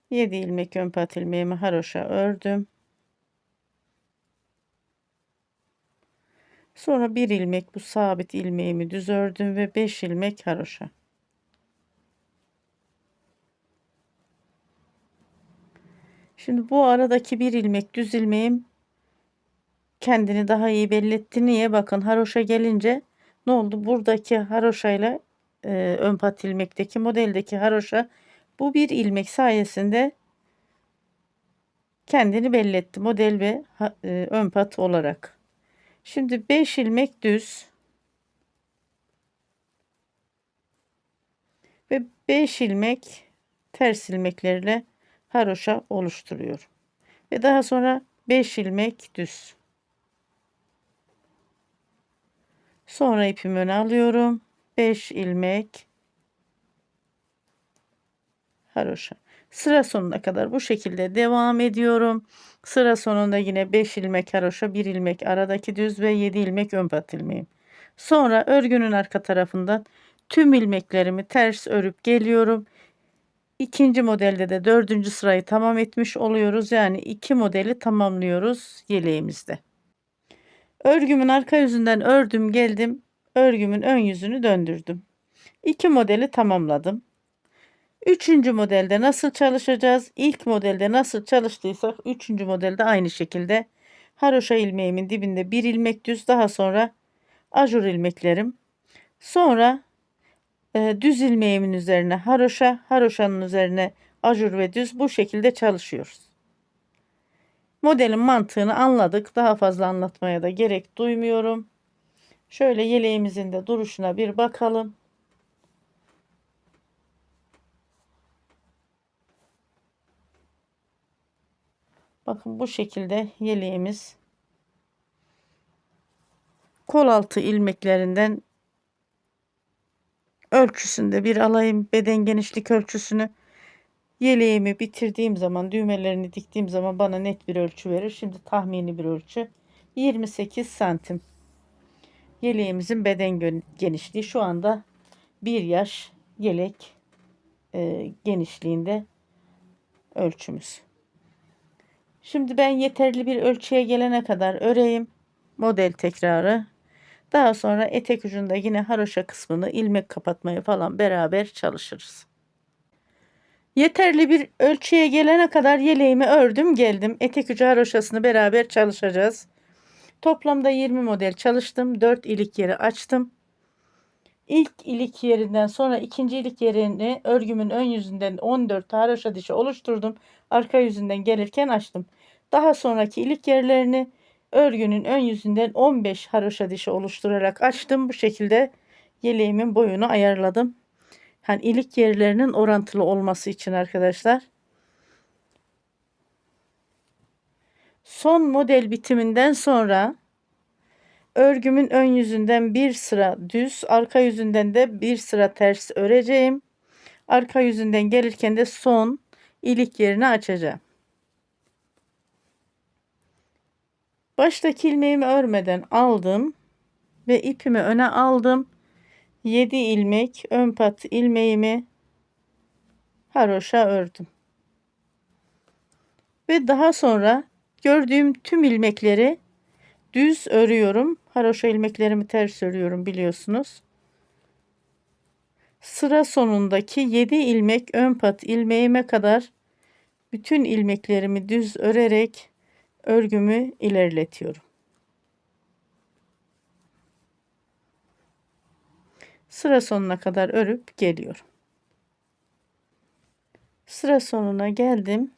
7 ilmek ön pat ilmeğimi haroşa ördüm. Sonra bir ilmek bu sabit ilmeğimi düz ördüm ve 5 ilmek haroşa. Şimdi bu aradaki bir ilmek düz ilmeğim kendini daha iyi belli etti. Niye? Bakın haroşa gelince ne oldu? Buradaki haroşayla ön pat ilmekteki modeldeki haroşa bu bir ilmek sayesinde kendini belli etti. Model ve ön pat olarak. Şimdi 5 ilmek düz ve 5 ilmek ters ilmeklerle haroşa oluşturuyorum. Ve daha sonra 5 ilmek düz. Sonra ipimi öne alıyorum. 5 ilmek haroşa. Sıra sonuna kadar bu şekilde devam ediyorum. Sıra sonunda yine 5 ilmek haroşa, 1 ilmek aradaki düz ve 7 ilmek ön pat ilmeğim. Sonra örgünün arka tarafından tüm ilmeklerimi ters örüp geliyorum. İkinci modelde de dördüncü sırayı tamam etmiş oluyoruz. Yani iki modeli tamamlıyoruz yeleğimizde. Örgümün arka yüzünden ördüm geldim. Örgümün ön yüzünü döndürdüm. İki modeli tamamladım. Üçüncü modelde nasıl çalışacağız? İlk modelde nasıl çalıştıysak üçüncü modelde aynı şekilde haroşa ilmeğimin dibinde bir ilmek düz, daha sonra ajur ilmeklerim. Sonra düz ilmeğimin üzerine haroşa, haroşanın üzerine ajur ve düz, bu şekilde çalışıyoruz. Modelin mantığını anladık. Daha fazla anlatmaya da gerek duymuyorum. Şöyle yeleğimizin de duruşuna bir bakalım. Bakın bu şekilde yeleğimiz. Kol altı ilmeklerinden ölçüsünde bir alayım. Beden genişlik ölçüsünü. Yeleğimi bitirdiğim zaman, düğmelerini diktiğim zaman bana net bir ölçü verir. Şimdi tahmini bir ölçü. 28 santim. Yeleğimizin beden genişliği şu anda 1 yaş yelek genişliğinde ölçümüz. Şimdi ben yeterli bir ölçüye gelene kadar öreyim. Model tekrarı. Daha sonra etek ucunda yine haroşa kısmını ilmek kapatmayı falan beraber çalışırız. Yeterli bir ölçüye gelene kadar yeleğimi ördüm geldim. Etek ucu haroşasını beraber çalışacağız. Toplamda 20 model çalıştım. 4 ilik yeri açtım. İlk ilik yerinden sonra ikinci ilik yerini örgümün ön yüzünden 14 haroşa dişi oluşturdum. Arka yüzünden gelirken açtım. Daha sonraki ilik yerlerini örgünün ön yüzünden 15 haroşa dişi oluşturarak açtım. Bu şekilde yeleğimin boyunu ayarladım. Hani ilik yerlerinin orantılı olması için arkadaşlar. Son model bitiminden sonra örgümün ön yüzünden bir sıra düz, arka yüzünden de bir sıra ters öreceğim. Arka yüzünden gelirken de son ilik yerini açacağım. Baştaki ilmeğimi örmeden aldım ve ipimi öne aldım. 7 ilmek ön pat ilmeğimi haroşa ördüm. Ve daha sonra gördüğüm tüm ilmekleri düz örüyorum. Haroşa ilmeklerimi ters örüyorum biliyorsunuz. Sıra sonundaki 7 ilmek ön pat ilmeğime kadar bütün ilmeklerimi düz örerek örgümü ilerletiyorum. Sıra sonuna kadar örüp geliyorum. Sıra sonuna geldim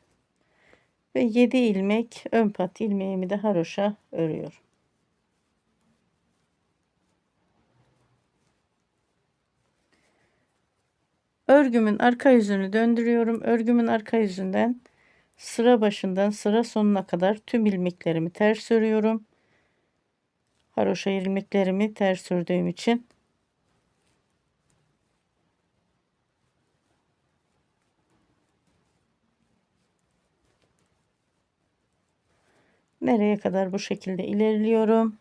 ve 7 ilmek ön pat ilmeğimi de haroşa örüyorum. Örgümün arka yüzünü döndürüyorum. Örgümün arka yüzünden sıra başından sıra sonuna kadar tüm ilmeklerimi ters örüyorum. Haroşa ilmeklerimi ters ördüğüm için nereye kadar bu şekilde ilerliyorum.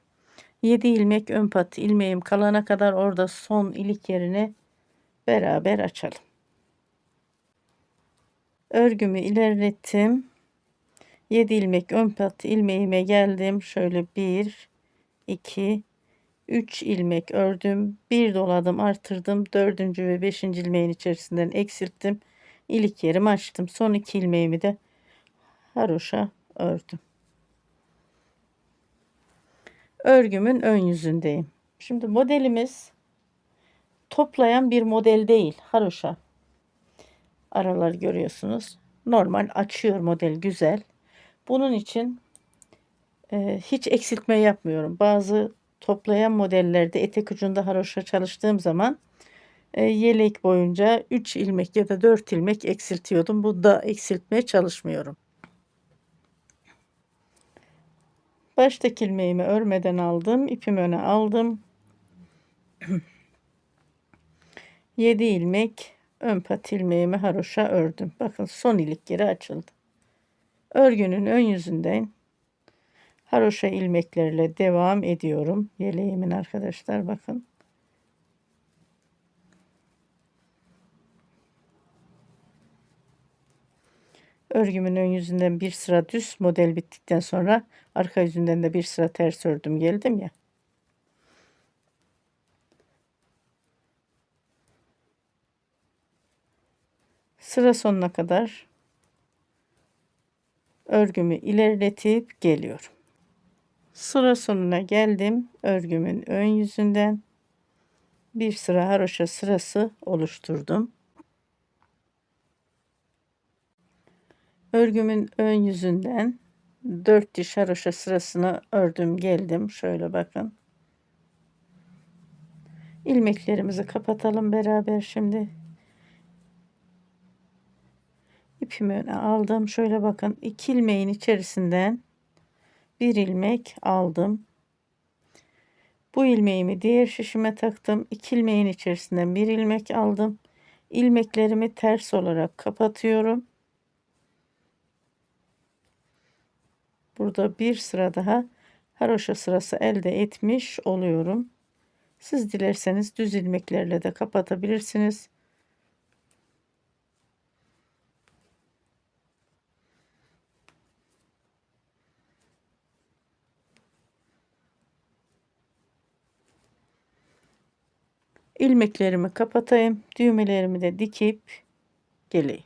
7 ilmek ön pat ilmeğim kalana kadar orada son ilik yerine beraber açalım. Örgümü ilerlettim. 7 ilmek ön pat ilmeğime geldim. Şöyle 1 2 3 ilmek ördüm. Bir doladım, artırdım. 4. ve 5. ilmeğin içerisinden eksilttim. İlik yerimi açtım. Son 2 ilmeğimi de haroşa ördüm. Örgümün ön yüzündeyim. Şimdi modelimiz toplayan bir model değil. Haroşa. Aralar görüyorsunuz. Normal açıyor model, güzel. Bunun için hiç eksiltme yapmıyorum. Bazı toplayan modellerde etek ucunda haroşa çalıştığım zaman yelek boyunca 3 ilmek ya da 4 ilmek eksiltiyordum. Bu da eksiltmeye çalışmıyorum. Baştaki ilmeğimi örmeden aldım. İpimi öne aldım. 7 ilmek ön pat ilmeğimi haroşa ördüm. Bakın son ilik yeri açıldı. Örgünün ön yüzünden haroşa ilmeklerle devam ediyorum. Yeleğimin arkadaşlar bakın. Örgümün ön yüzünden bir sıra düz, model bittikten sonra arka yüzünden de bir sıra ters ördüm geldim ya. Sıra sonuna kadar örgümü ilerletip geliyorum. Sıra sonuna geldim. Örgümün ön yüzünden bir sıra haroşa sırası oluşturdum. Örgümün ön yüzünden 4 diş haroşa sırasını ördüm geldim. Şöyle bakın. İlmeklerimizi kapatalım beraber şimdi. İpimi öne aldım. Şöyle bakın, 2 ilmeğin içerisinden bir ilmek aldım. Bu ilmeğimi diğer şişime taktım. 2 ilmeğin içerisinden bir ilmek aldım. İlmeklerimi ters olarak kapatıyorum. Burada bir sıra daha haroşa sırası elde etmiş oluyorum. Siz dilerseniz düz ilmeklerle de kapatabilirsiniz. İlmeklerimi kapatayım. Düğmelerimi de dikip geleyim.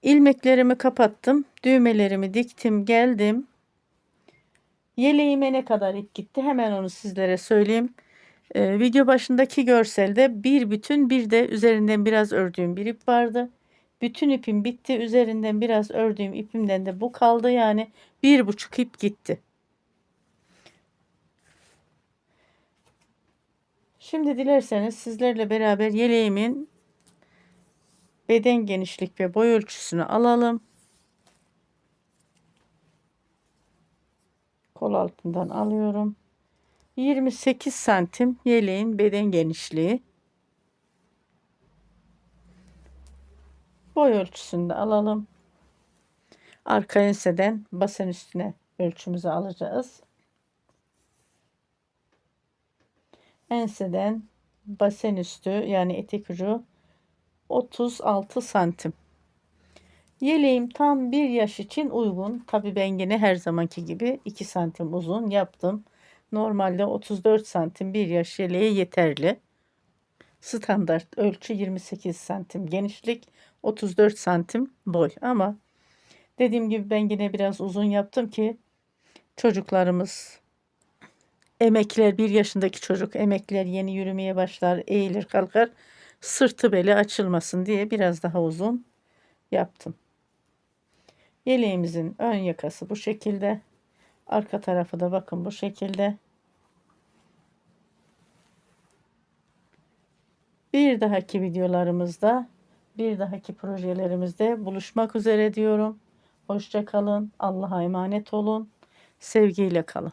İlmeklerimi kapattım. Düğmelerimi diktim, geldim. Yeleğime ne kadar ip gitti? Hemen onu sizlere söyleyeyim. Video başındaki görselde bir bütün, bir de üzerinden biraz ördüğüm bir ip vardı. Bütün ipim bitti. Üzerinden biraz ördüğüm ipimden de bu kaldı. Yani 1,5 ip gitti. Şimdi dilerseniz sizlerle beraber yeleğimin beden genişlik ve boy ölçüsünü alalım. Kol altından alıyorum. 28 santim yeleğin beden genişliği. Boy ölçüsünü de alalım. Arka enseden basen üstüne ölçümüzü alacağız. Enseden basen üstü yani etek ucu 36 santim. Yeleğim tam bir yaş için uygun. Tabi ben yine her zamanki gibi 2 santim uzun yaptım. Normalde 34 santim bir yaş yeleğe yeterli. Standart ölçü 28 santim genişlik, 34 santim boy. Ama dediğim gibi ben yine biraz uzun yaptım ki çocuklarımız, emekler, 1 yaşındaki çocuk emekler, yeni yürümeye başlar, eğilir kalkar, sırtı beli açılmasın diye biraz daha uzun yaptım. Yeleğimizin ön yakası bu şekilde. Arka tarafı da bakın bu şekilde. Bir dahaki videolarımızda, bir dahaki projelerimizde buluşmak üzere diyorum. Hoşça kalın. Allah'a emanet olun. Sevgiyle kalın.